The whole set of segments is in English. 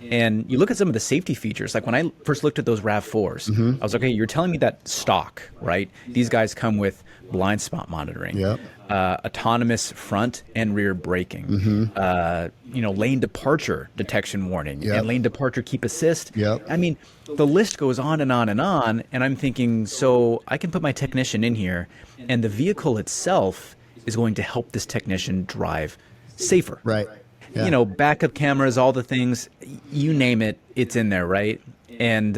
And you look at some of the safety features. Like when I first looked at those RAV4s, I was like, okay, you're telling me that stock, right? These guys come with blind spot monitoring, Yep. Autonomous front and rear braking, lane departure detection warning, Yep. and lane departure keep assist. Yep. I mean, the list goes on and on and on. And I'm thinking, so I can put my technician in here, and the vehicle itself is going to help this technician drive safer. Right. Yeah. You know, backup cameras, all the things, you name it, it's in there, right? And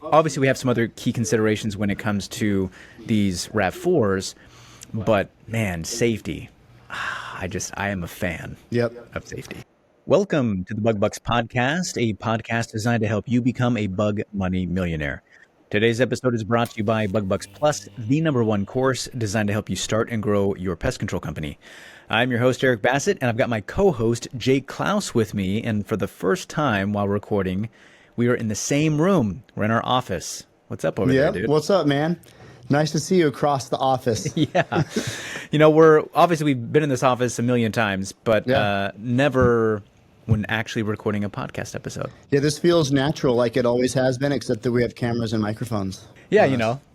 obviously we have some other key considerations when it comes to these RAV4s, but man, safety. I am a fan of safety. Welcome to the Bug Bucks Podcast, a podcast designed to help you become a bug money millionaire. Today's episode is brought to you by Bug Bucks Plus, the #1 course designed to help you start and grow your pest control company. I'm your host, Eric Bassett, and I've got my co-host, Jake Klaus, with me. And for the first time while recording, we are in the same room. We're in our office. What's up over there, dude? What's up, man? Nice to see you across the office. Yeah. You know, we've been in this office a million times, but never when actually recording a podcast episode. Yeah, this feels natural like it always has been, except that we have cameras and microphones. Yeah,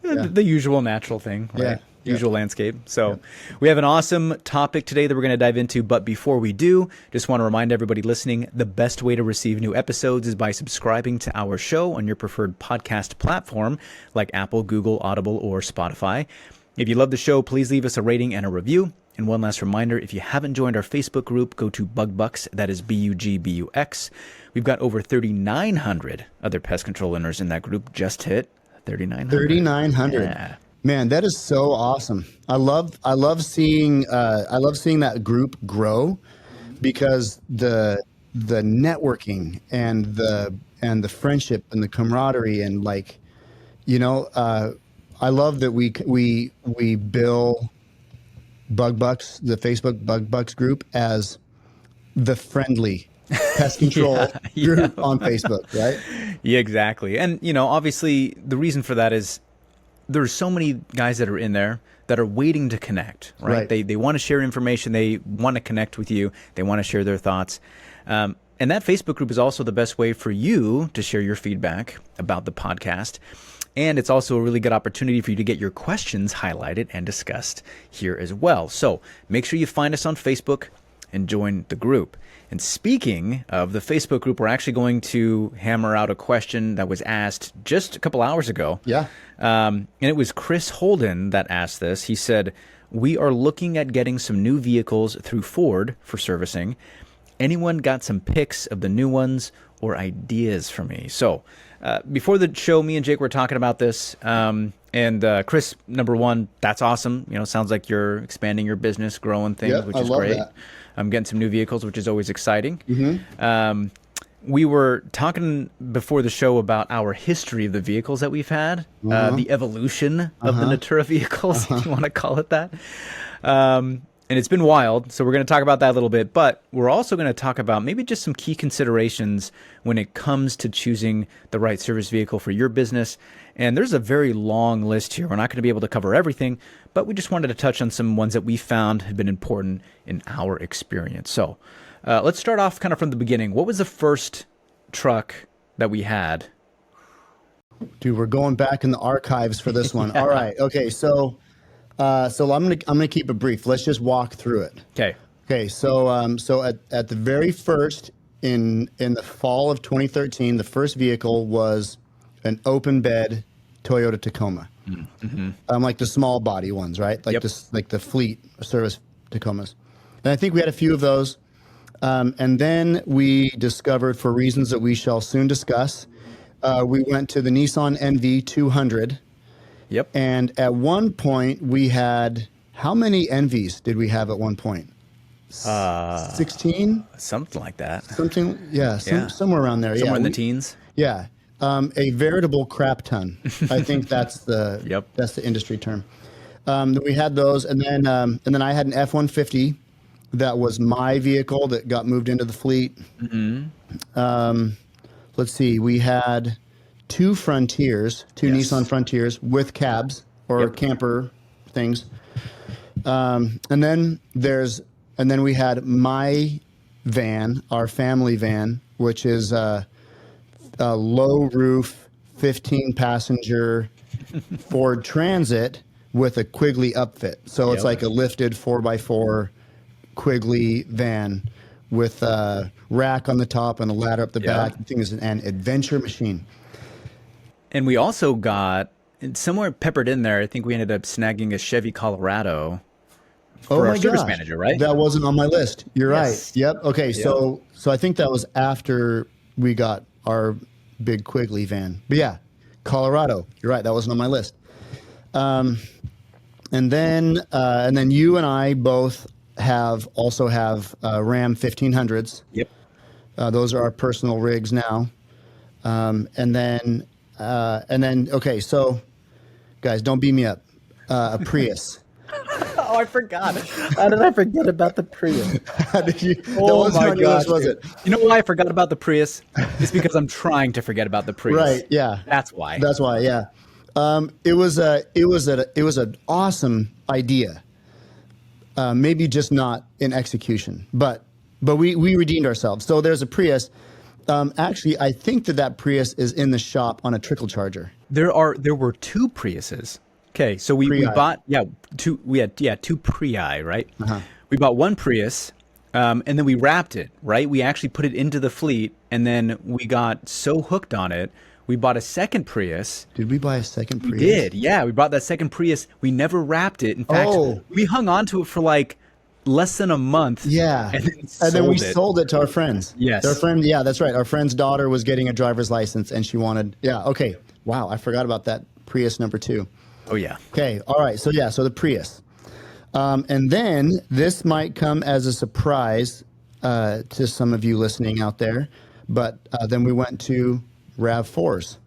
the usual natural thing, right? Yeah. Usual landscape. So we have an awesome topic today that we're going to dive into. But before we do, just want to remind everybody listening, the best way to receive new episodes is by subscribing to our show on your preferred podcast platform like Apple, Google, Audible, or Spotify. If you love the show, please leave us a rating and a review. And one last reminder, if you haven't joined our Facebook group, go to Bug Bucks, that is BUGBUX. We've got over 3,900 other pest control owners in that group. Just hit 3,900. 3,900. Yeah. Man, that is so awesome. I love seeing that group grow, because the networking and the friendship and the camaraderie and I love that we bill Bug Bucks, the Facebook Bug Bucks group, as the friendly pest control group on Facebook, right? Yeah, exactly. And obviously the reason for that is there's so many guys that are in there that are waiting to connect, right? They want to share information. They want to connect with you. They want to share their thoughts. And that Facebook group is also the best way for you to share your feedback about the podcast. And it's also a really good opportunity for you to get your questions highlighted and discussed here as well. So make sure you find us on Facebook and join the group. And speaking of the Facebook group, we're actually going to hammer out a question that was asked just a couple hours ago. Yeah. And it was Kris Holden that asked this. He said, "We are looking at getting some new vehicles through Ford for servicing. Anyone got some pics of the new ones or ideas for me?" So before the show, me and Jake were talking about this. And Kris, #1, that's awesome. Sounds like you're expanding your business, growing things, which is great. That. I'm getting some new vehicles, which is always exciting. Mm-hmm. We were talking before the show about our history of the vehicles that we've had, the evolution of the Natura vehicles, if you want to call it that. And it's been wild, so we're going to talk about that a little bit. But we're also going to talk about maybe just some key considerations when it comes to choosing the right service vehicle for your business. And there's a very long list here. We're not going to be able to cover everything, but we just wanted to touch on some ones that we found have been important in our experience. So let's start off kind of from the beginning. What was the first truck that we had? Dude, we're going back in the archives for this one. All right. Okay. So I'm gonna keep it brief. Let's just walk through it. Okay. So at the very first in the fall of 2013, the first vehicle was an open bed Toyota Tacoma. Mm-hmm. Like the small body ones, right? Like like the fleet service Tacomas. And I think we had a few of those. And then we discovered, for reasons that we shall soon discuss, we went to the Nissan NV 200. Yep. And at one point we had, how many NVs did we have at one point? 16? Something like that. Somewhere around there. Somewhere in the teens. Yeah. A veritable crap ton. I think that's the that's the industry term. We had those, and then I had an F-150 that was my vehicle that got moved into the fleet. Mm-hmm. Let's see, we had two Nissan Frontiers with cabs or camper things, and then we had my van, our family van, which is low roof, 15 passenger Ford Transit with a Quigley upfit. So it's like a lifted 4x4 Quigley van with a rack on the top and a ladder up the back. The thing is an adventure machine. And we also got, somewhere peppered in there, I think we ended up snagging a Chevy Colorado for our service manager, right? That wasn't on my list. You're right. Yep. Okay. So I think that was after we got our big Quigley van. But yeah, Colorado. You're right. That wasn't on my list. And then you and I both also have Ram 1500s. Yep. Those are our personal rigs now. And then okay, so guys, don't beat me up. A Prius. Oh, I forgot. How did I forget about the Prius? How did you? Oh my gosh, was it? You know why I forgot about the Prius? It's because I'm trying to forget about the Prius. Right. Yeah. That's why. That's why. Yeah. It was an awesome idea. Maybe just not in execution, but we redeemed ourselves. So there's a Prius. Actually, I think that Prius is in the shop on a trickle charger. There were two Priuses. Okay, so we bought two. We had two Prii, right? We bought one Prius, and then we wrapped it. Right, we actually put it into the fleet, and then we got so hooked on it, we bought a second Prius. Did we buy a second Prius? We did. Yeah, we bought that second Prius. We never wrapped it. In fact, we hung on to it for like less than a month. Yeah, and then we sold it to our friends. Yes, our friend. Yeah, that's right. Our friend's daughter was getting a driver's license, and she wanted. Yeah. Okay. Wow, I forgot about that Prius number 2. Oh, yeah. Okay. All right. So the Prius. And then this might come as a surprise to some of you listening out there, but then we went to RAV4s.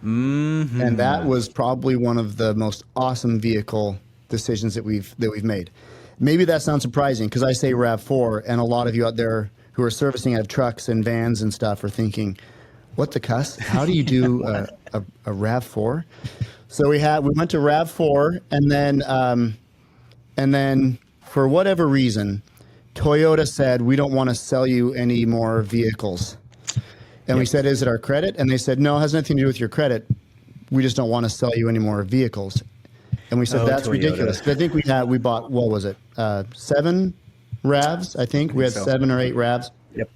Mm-hmm. And that was probably one of the most awesome vehicle decisions that we've made. Maybe that sounds surprising because I say RAV4, and a lot of you out there who are servicing out of trucks and vans and stuff are thinking, what the cuss? How do you do a RAV4? So we went to RAV4, and then for whatever reason, Toyota said, we don't want to sell you any more vehicles. And we said, is it our credit? And they said, no, it has nothing to do with your credit. We just don't want to sell you any more vehicles. And we said, that's Toyota. Ridiculous. I think we bought, what was it? 7 RAVs, I think. We had 7 or 8 RAVs. Yep.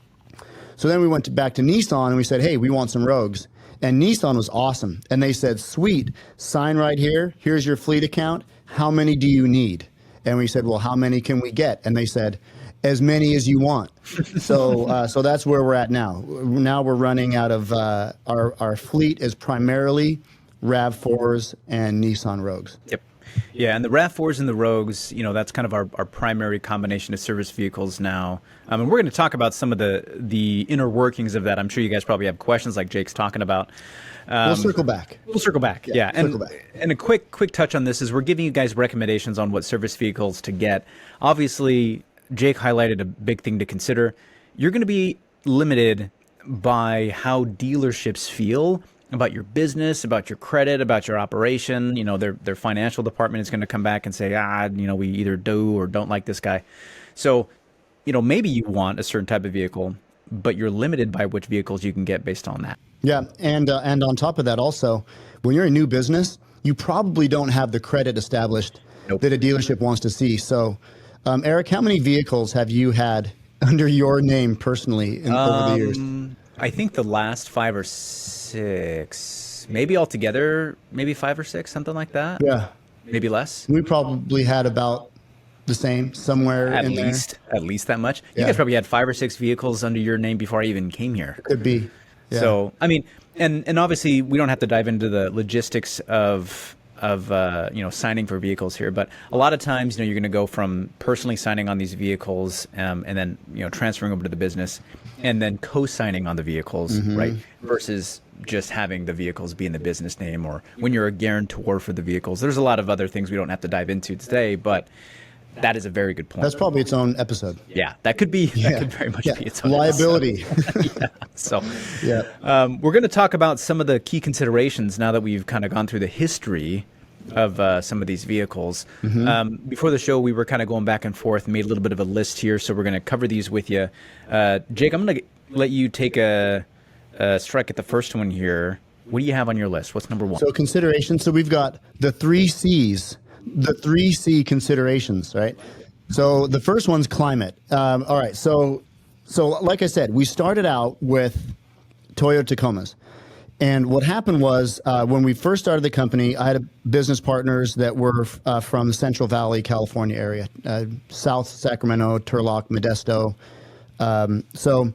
So then we went back to Nissan and we said, hey, we want some Rogues. And Nissan was awesome. And they said, sweet, sign right here. Here's your fleet account. How many do you need? And we said, well, how many can we get? And they said, as many as you want. So that's where we're at now. Now we're running out of our fleet is primarily RAV4s and Nissan Rogues. Yep. Yeah, and the RAV4s and the Rogues, that's kind of our primary combination of service vehicles now. And we're going to talk about some of the inner workings of that. I'm sure you guys probably have questions like Jake's talking about. We'll circle back. We'll circle back. Yeah. And a quick touch on this is we're giving you guys recommendations on what service vehicles to get. Obviously, Jake highlighted a big thing to consider. You're going to be limited by how dealerships feel about your business, about your credit, about your operation. Their financial department is going to come back and say, we either do or don't like this guy. So, maybe you want a certain type of vehicle, but you're limited by which vehicles you can get based on that. Yeah, and on top of that also, when you're a new business, you probably don't have the credit established that a dealership wants to see. So, Eric, how many vehicles have you had under your name personally over the years? I think the last 5 or 6, maybe altogether, maybe 5 or 6, something like that. Yeah. Maybe less. We probably had about the same somewhere at in least, there. At least that much. You guys probably had 5 or 6 vehicles under your name before I even came here. Could be. Yeah. So, I mean, and obviously we don't have to dive into the logistics of signing for vehicles here, but a lot of times, you're going to go from personally signing on these vehicles and then, transferring over to the business and then co-signing on the vehicles, right? Versus just having the vehicles be in the business name, or when you're a guarantor for the vehicles. There's a lot of other things we don't have to dive into today, but that is a very good point. That's probably its own episode. Yeah, that could be. That could very much be its own liability. So, we're going to talk about some of the key considerations now that we've kind of gone through the history of some of these vehicles. Before the show, we were kind of going back and forth, made a little bit of a list here, so we're going to cover these with you. Jake, I'm going to let you take a strike at the first one here. What do you have on your list? What's number one? So consideration. So we've got the 3 C's, the 3 C considerations, right? So the first one's climate. All right. So like I said, we started out with Toyota Tacomas. And what happened was when we first started the company, I had business partners that were from the Central Valley, California area, South Sacramento, Turlock, Modesto. So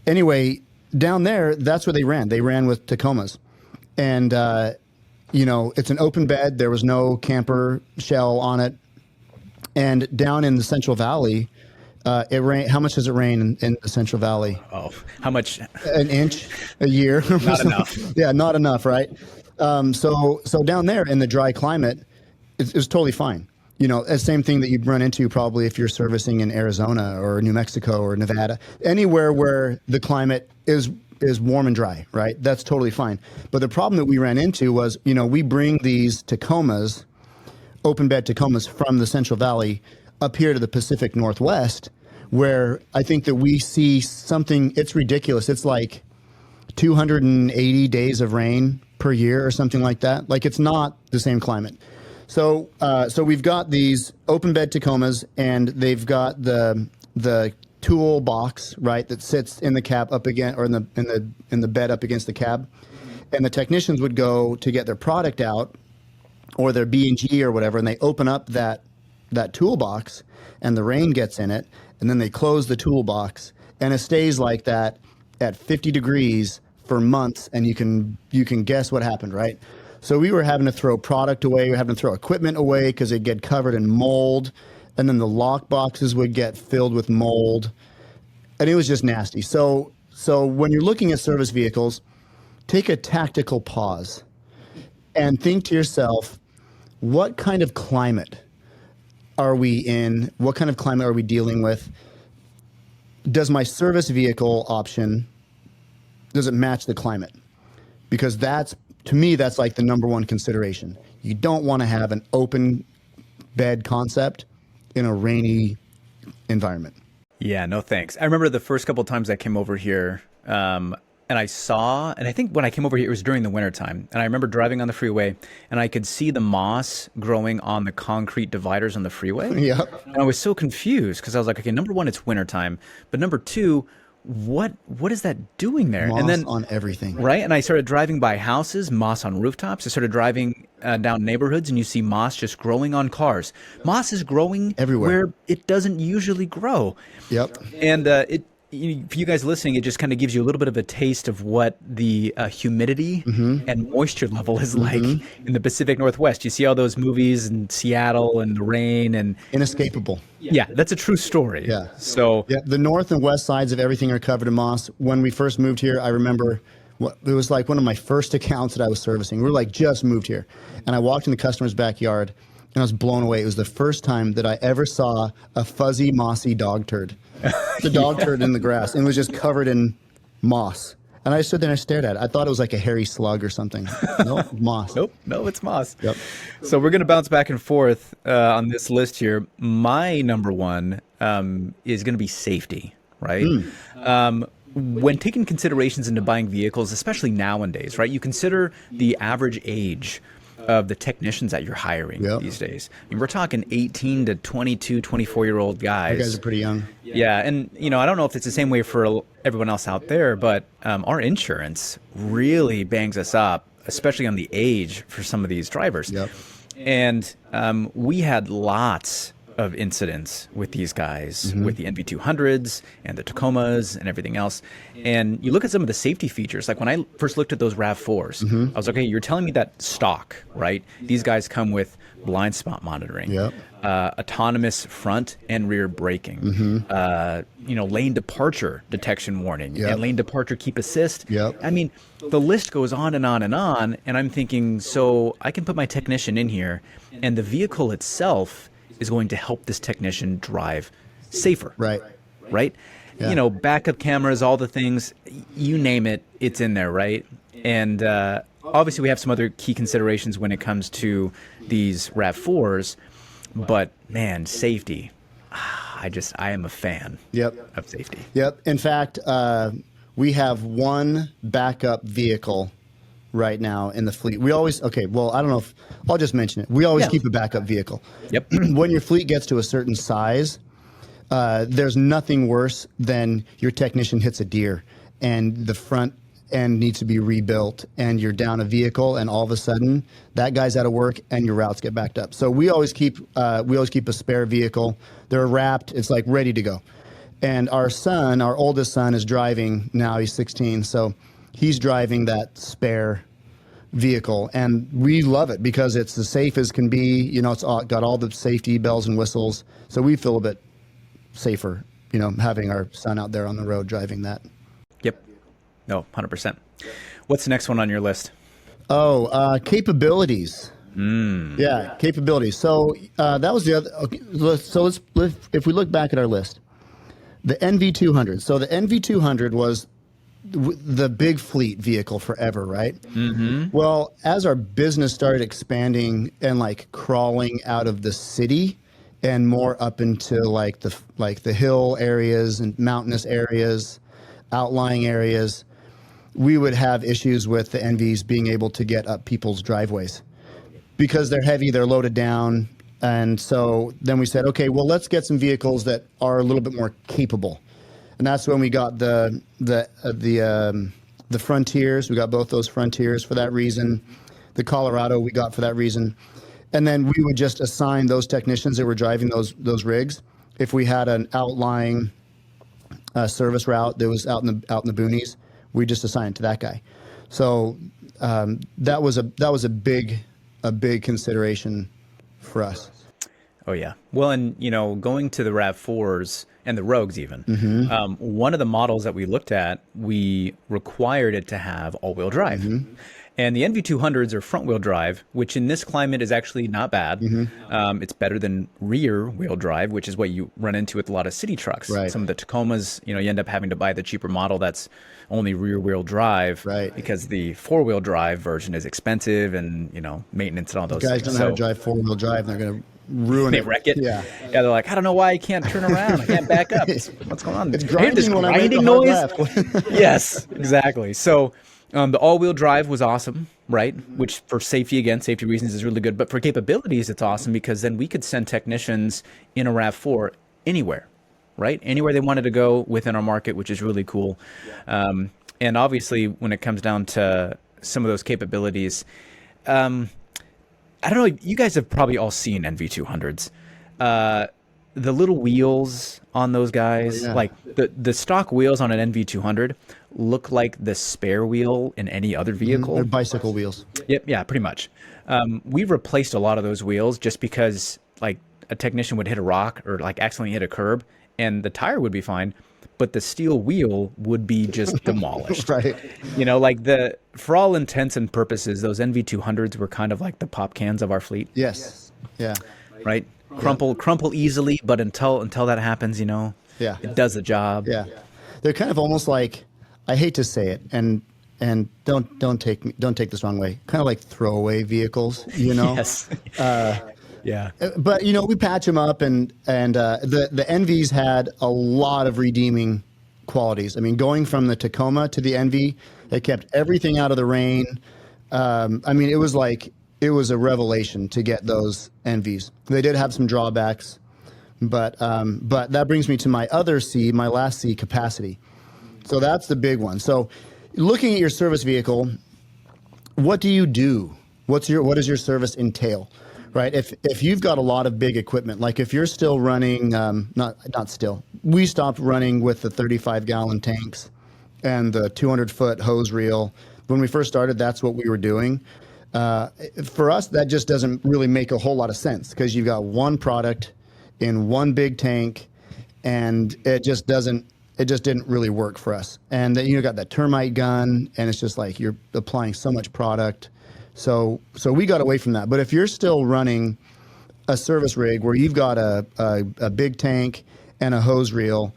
anyway, down there, that's where they ran. They ran with Tacomas. And, it's an open bed. There was no camper shell on it. And down in the Central Valley, it rain. How much does it rain in the Central Valley? Oh, how much? An inch a year. Not enough. Yeah, not enough, right? So down there in the dry climate, it's totally fine. The same thing that you'd run into probably if you're servicing in Arizona or New Mexico or Nevada, anywhere where the climate is warm and dry, right? That's totally fine. But the problem that we ran into was, we bring these Tacomas, open bed Tacomas from the Central Valley up here to the Pacific Northwest, where I think that we see something, it's ridiculous. It's like 280 days of rain per year or something like that. Like, it's not the same climate. So we've got these open bed Tacomas, and they've got the toolbox, right, that sits in the cab up against, or in the bed up against the cab, and the technicians would go to get their product out, or their B&G or whatever, and they open up that toolbox, and the rain gets in it, and then they close the toolbox, and it stays like that at 50 degrees for months, and you can guess what happened, right? So we were having to throw product away, we were having to throw equipment away because it'd get covered in mold, and then the lock boxes would get filled with mold, and it was just nasty. So when you're looking at service vehicles, take a tactical pause and think to yourself, what kind of climate are we in? What kind of climate are we dealing with? Does my service vehicle option, does it match the climate? Because to me, that's like the number one consideration. You don't want to have an open bed concept in a rainy environment. Yeah, no thanks. I remember the first couple of times I came over here, and I think when I came over here, it was during the wintertime. And I remember driving on the freeway, and I could see the moss growing on the concrete dividers on the freeway. Yep. And I was so confused because I was like, okay, number one, it's wintertime. But number two, what is that doing there? Moss and then on everything. Right. And I started driving by houses, moss on rooftops. I started driving down neighborhoods, and you see moss just growing on cars. Moss is growing everywhere where it doesn't usually grow. Yep. And for you guys listening, it just kind of gives you a little bit of a taste of what the humidity and moisture level is like in the Pacific Northwest. You see all those movies in Seattle and the rain and inescapable. Yeah, that's a true story. Yeah. So the north and west sides of everything are covered in moss. When we first moved here, I remember it was like one of my first accounts that I was servicing. We were like just moved here, and I walked in the customer's backyard, and I was blown away. It was the first time that I ever saw a fuzzy, mossy dog turd. The dog turd in the grass, and it was just covered in moss. And I stood there and I stared at it. I thought it was like a hairy slug or something. Nope, moss. Nope, no, it's moss. Yep. So we're going to bounce back and forth on this list here. My number one is going to be safety, right? When taking considerations into buying vehicles, especially nowadays, right, you consider the average age of the technicians that you're hiring these days. I mean, we're talking 18 to 22, 24-year-old guys. You guys are pretty young. Yeah, and I don't know if it's the same way for everyone else out there, but our insurance really bangs us up, especially on the age for some of these drivers. Yep. And we had lots of incidents with these guys, with the NV200s and the Tacomas and everything else. And you look at some of the safety features, like when I first looked at those RAV4s, I was like, okay, you're telling me that stock, right? These guys come with blind spot monitoring, autonomous front and rear braking, lane departure detection warning, and lane departure keep assist. I mean, the list goes on and on and on. And I'm thinking, so I can put my technician in here, and the vehicle itself is going to help this technician drive safer. Right. Yeah. Backup cameras, all the things, you name it, it's in there, right? And obviously we have some other key considerations when it comes to these RAV4s, but man, safety, I am a fan of safety. Yep. In fact, we have one backup vehicle right now in the fleet. We always, okay, well, I don't know if, I'll just mention it. We always keep a backup vehicle. Yep. When your fleet gets to a certain size, there's nothing worse than your technician hits a deer and the front end needs to be rebuilt and you're down a vehicle and all of a sudden that guy's out of work and your routes get backed up. So we always keep a spare vehicle. They're wrapped. It's like ready to go. And our son, our oldest son, is driving now. He's 16. So he's driving that spare vehicle. And we love it because it's as safe as can be. You know, it's got all the safety bells and whistles. So we feel a bit safer, you know, having our son out there on the road driving that. Yep. No, 100%. What's the next one on your list? Capabilities. Yeah, capabilities. So that was the other. Okay, so if we look back at our list, the NV200. So the NV200 was the big fleet vehicle forever, right? Mm-hmm. Well, as our business started expanding and like crawling out of the city and more up into like the hill areas and mountainous areas, outlying areas, we would have issues with the NVs being able to get up people's driveways because they're heavy, they're loaded down. And so then we said, okay, well, let's get some vehicles that are a little bit more capable. And that's when we got the Frontiers. We got both those Frontiers for that reason. The Colorado we got for that reason. And then we would just assign those technicians that were driving those rigs. If we had an outlying service route that was out in the boonies, we just assign it to that guy. So that was a big consideration for us. Oh yeah. Well, and you know, going to the RAV4s and the Rogues even, one of the models that we looked at, we required it to have all-wheel drive. And the NV200s are front-wheel drive, which in this climate is actually not bad. It's better than rear-wheel drive, which is what you run into with a lot of city trucks. Right. Some of the Tacomas, you know, you end up having to buy the cheaper model that's only rear-wheel drive, right, because the four-wheel drive version is expensive and, you know, maintenance and all those guys things. don't know how to drive four-wheel drive. They're going to ruin they it. wreck it. Yeah. They're like, I don't know why I can't turn around. I can't back up. What's going on? It's I hear this grinding when I make grinding the hard noise. left. Yes, exactly. So the all-wheel drive was awesome, right? Which for safety reasons is really good. But for capabilities, it's awesome because then we could send technicians in a RAV4 anywhere, right? Anywhere they wanted to go within our market, which is really cool. And obviously, when it comes down to some of those capabilities, I don't know, you guys have probably all seen NV200s. The little wheels on those guys, like the stock wheels on an NV200 look like the spare wheel in any other vehicle. They're bicycle wheels. Yep, yeah, pretty much. We've replaced a lot of those wheels just because like a technician would hit a rock or like accidentally hit a curb and the tire would be fine, but the steel wheel would be just demolished. Right. You know, like for all intents and purposes, those NV200s were kind of like the pop cans of our fleet. Yes. Yeah. Right. Crumple easily, but until that happens, you know, it does the job. Yeah. They're kind of almost like, I hate to say it, and don't take this wrong way, kind of like throwaway vehicles, you know. Yes. Yeah. But you know, we patch them up, and the NVs had a lot of redeeming qualities. I mean, going from the Tacoma to the NV, they kept everything out of the rain. I mean, it was a revelation to get those NVs. They did have some drawbacks, but that brings me to my last C, capacity. So that's the big one. So looking at your service vehicle, what do you do? What does your service entail? Right. If you've got a lot of big equipment, like if you're still running, we stopped running with the 35-gallon tanks and the 200-foot hose reel. When we first started, that's what we were doing. For us, that just doesn't really make a whole lot of sense because you've got one product in one big tank, and it just didn't really work for us. And then you got that termite gun, and it's just like you're applying so much product. So we got away from that. But if you're still running a service rig where you've got a big tank and a hose reel,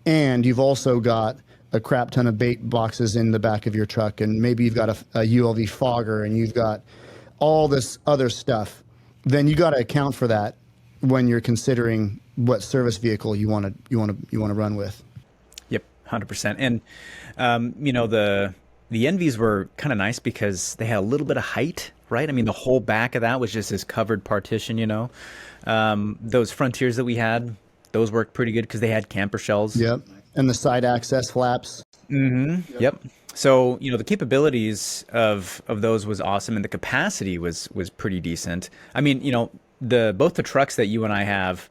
and you've also got a crap ton of bait boxes in the back of your truck, and maybe you've got a ULV fogger, and you've got all this other stuff, then you got to account for that when you're considering what service vehicle you want to run with. Yep, 100%. And the Envies were kind of nice because they had a little bit of height, right? I mean, the whole back of that was just this covered partition. Those Frontiers that we had, those worked pretty good because they had camper shells. Yep. And the side access flaps. Yep. So, the capabilities of those was awesome, and the capacity was pretty decent. I mean, both the trucks that you and I have,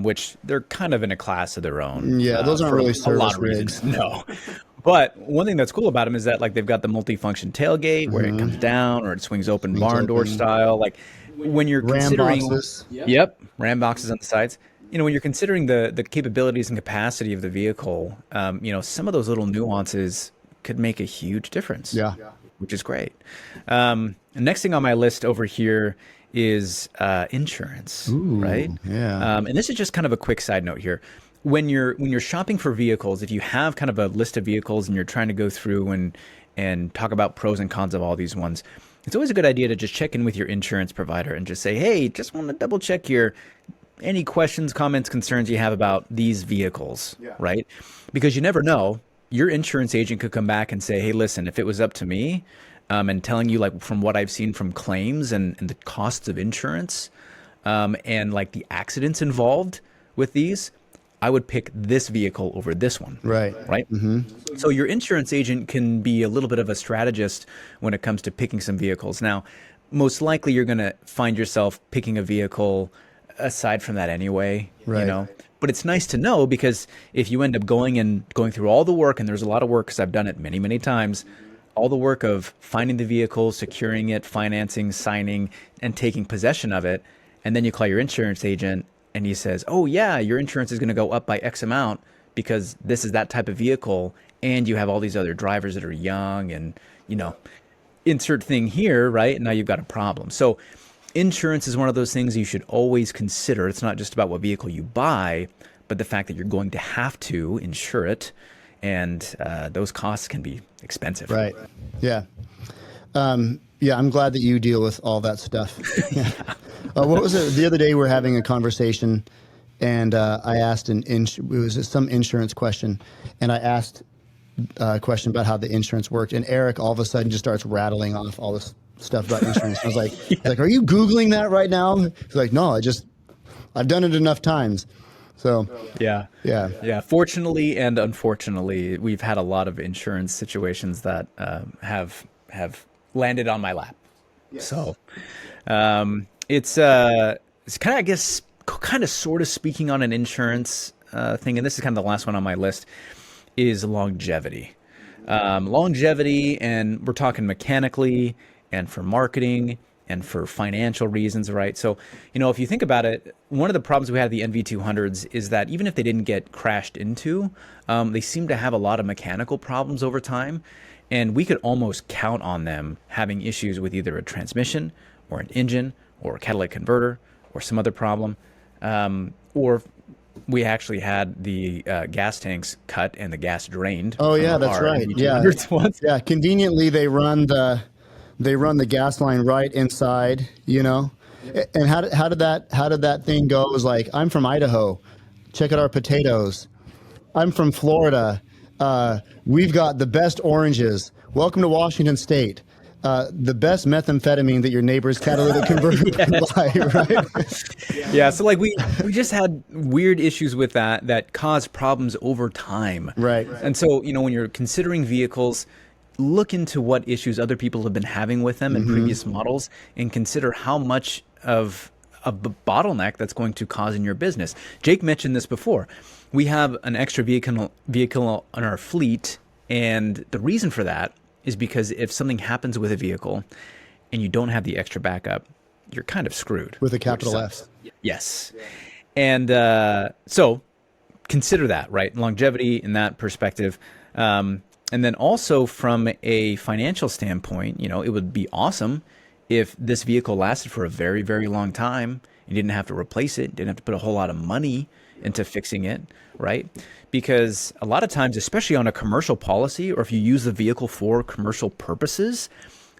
which they're kind of in a class of their own. Yeah, those aren't really service a lot of rigs. reasons. No. But one thing that's cool about them is that they've got the multifunction tailgate where it comes down or it swings open barn door style. Like when you're considering, boxes. Yep, ram boxes on the sides. When you're considering the capabilities and capacity of the vehicle, some of those little nuances could make a huge difference. Yeah. Which is great. Next thing on my list over here is insurance, right? Yeah. And this is just kind of a quick side note here. When you're shopping for vehicles, if you have kind of a list of vehicles and you're trying to go through and talk about pros and cons of all these ones, it's always a good idea to just check in with your insurance provider and just say, hey, just want to double check here. Any questions, comments, concerns you have about these vehicles, right? Because you never know. Your insurance agent could come back and say, hey, listen, if it was up to me, and telling you like from what I've seen from claims and the costs of insurance, and like the accidents involved with these, I would pick this vehicle over this one. Right. Right. Mm-hmm. So your insurance agent can be a little bit of a strategist when it comes to picking some vehicles. Now, most likely you're going to find yourself picking a vehicle aside from that anyway, right. But it's nice to know, because if you end up going through all the work, and there's a lot of work because I've done it many, many times, all the work of finding the vehicle, securing it, financing, signing, and taking possession of it, and then you call your insurance agent and he says, oh yeah, your insurance is going to go up by X amount because this is that type of vehicle, and you have all these other drivers that are young, and insert thing here, right? Now you've got a problem. So insurance is one of those things you should always consider. It's not just about what vehicle you buy, but the fact that you're going to have to insure it, and those costs can be expensive. Right. Yeah. Yeah, I'm glad that you deal with all that stuff. What was it? The other day we were having a conversation, and I asked it was some insurance question, and I asked a question about how the insurance worked, and Eric all of a sudden just starts rattling off all this stuff about insurance. I was like, are you Googling that right now? He's like, no, I've done it enough times. So yeah. Fortunately and unfortunately, we've had a lot of insurance situations that have landed on my lap. Yes. So it's kind of, I guess, kind of sort of speaking on an insurance thing, and this is kind of the last one on my list, is longevity. Longevity, and we're talking mechanically and for marketing and for financial reasons, right? So, if you think about it, one of the problems we had with the NV200s is that even if they didn't get crashed into, they seem to have a lot of mechanical problems over time. And we could almost count on them having issues with either a transmission or an engine or a catalytic converter or some other problem. Or we actually had the gas tanks cut and the gas drained. Oh, yeah, that's right. Yeah. Yeah. Conveniently, they run the gas line right inside, And how did that thing go? It was like, I'm from Idaho. Check out our potatoes. I'm from Florida. We've got the best oranges. Welcome to Washington State. The best methamphetamine that your neighbor's catalytic converter can buy, right? Yeah, so like we just had weird issues with that caused problems over time. Right. And so, when you're considering vehicles, look into what issues other people have been having with them in previous models, and consider how much of a bottleneck that's going to cause in your business. Jake mentioned this before. We have an extra vehicle on our fleet, and the reason for that is because if something happens with a vehicle and you don't have the extra backup, you're kind of screwed. With a capital F. Yes. And so consider that, right? Longevity in that perspective. And then also from a financial standpoint, it would be awesome if this vehicle lasted for a very, very long time. You didn't have to replace it, didn't have to put a whole lot of money into fixing it, right? Because a lot of times, especially on a commercial policy, or if you use the vehicle for commercial purposes,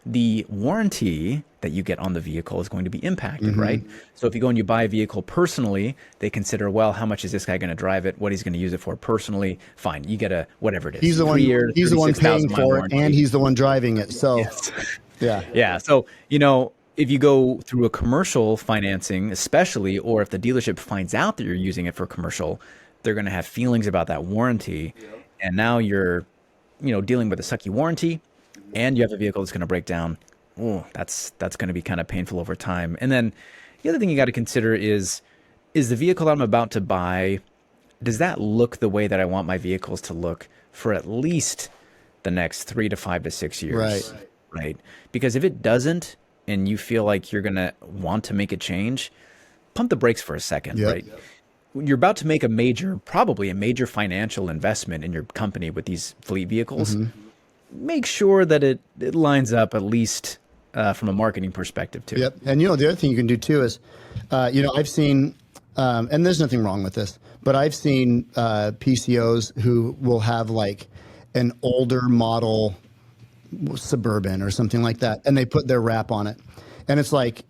the warranty that you get on the vehicle is going to be impacted, right? So if you go and you buy a vehicle personally, they consider, well, how much is this guy going to drive it? What he's going to use it for personally? Fine, you get a whatever it is. He's the one. He's the one paying for it, and he's the one driving it. So, yeah. So if you go through a commercial financing, especially, or if the dealership finds out that you're using it for commercial, they're going to have feelings about that warranty, and now you're, dealing with a sucky warranty, and you have a vehicle that's going to break down. Oh, that's going to be kind of painful over time. And then the other thing you got to consider is the vehicle that I'm about to buy, does that look the way that I want my vehicles to look for at least the next 3 to 5 to 6 years? Right. Because if it doesn't, and you feel like you're going to want to make a change, pump the brakes for a second, right? You're about to make probably a major financial investment in your company with these fleet vehicles. Make sure that it lines up at least from a marketing perspective too. And the other thing you can do too is, I've seen, and there's nothing wrong with this, but I've seen PCOs who will have like an older model Suburban or something like that, and they put their wrap on it, and it's like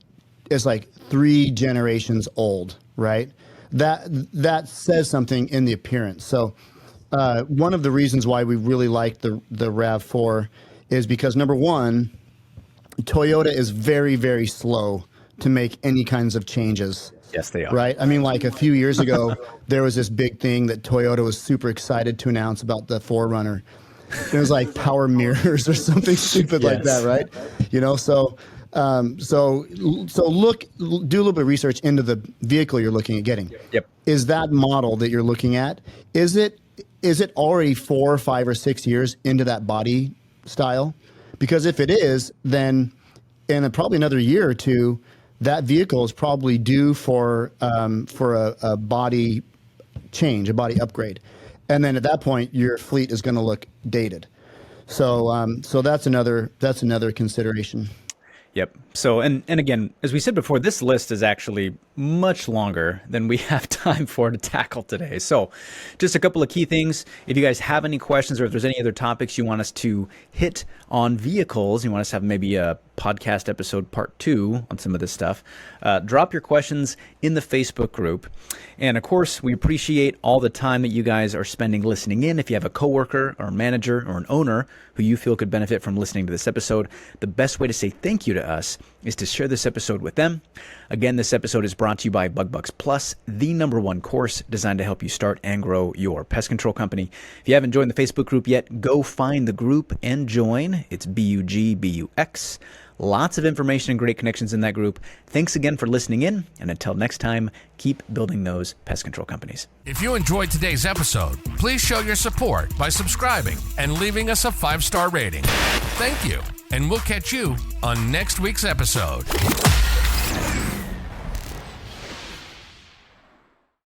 3 generations old, right? That says something in the appearance. So one of the reasons why we really like the RAV4 is because, number one, Toyota is very, very slow to make any kinds of changes. Yes, they are. Right? I mean, like a few years ago, there was this big thing that Toyota was super excited to announce about the 4Runner. It was like power mirrors or something stupid like that, right? So do a little bit of research into the vehicle you're looking at getting. Is that model that you're looking at, is it already 4, 5, or 6 years into that body style? Because if it is, then in probably another year or two, that vehicle is probably due for a body change, a body upgrade. And then at that point, your fleet is going to look dated. So that's another consideration. Yep. So, and again, as we said before, this list is actually much longer than we have time for to tackle today. So just a couple of key things. If you guys have any questions, or if there's any other topics you want us to hit on vehicles, you want us to have maybe a podcast episode part 2 on some of this stuff, drop your questions in the Facebook group. And of course, we appreciate all the time that you guys are spending listening in. If you have a coworker or a manager or an owner who you feel could benefit from listening to this episode, the best way to say thank you to us is to share this episode with them. Again, this episode is brought to you by BugBucks Plus, the #1 course designed to help you start and grow your pest control company. If you haven't joined the Facebook group yet, go find the group and join. It's BUGBUX. Lots of information and great connections in that group. Thanks again for listening in, and until next time, keep building those pest control companies. If you enjoyed today's episode, please show your support by subscribing and leaving us a 5-star rating. Thank you, and we'll catch you on next week's episode.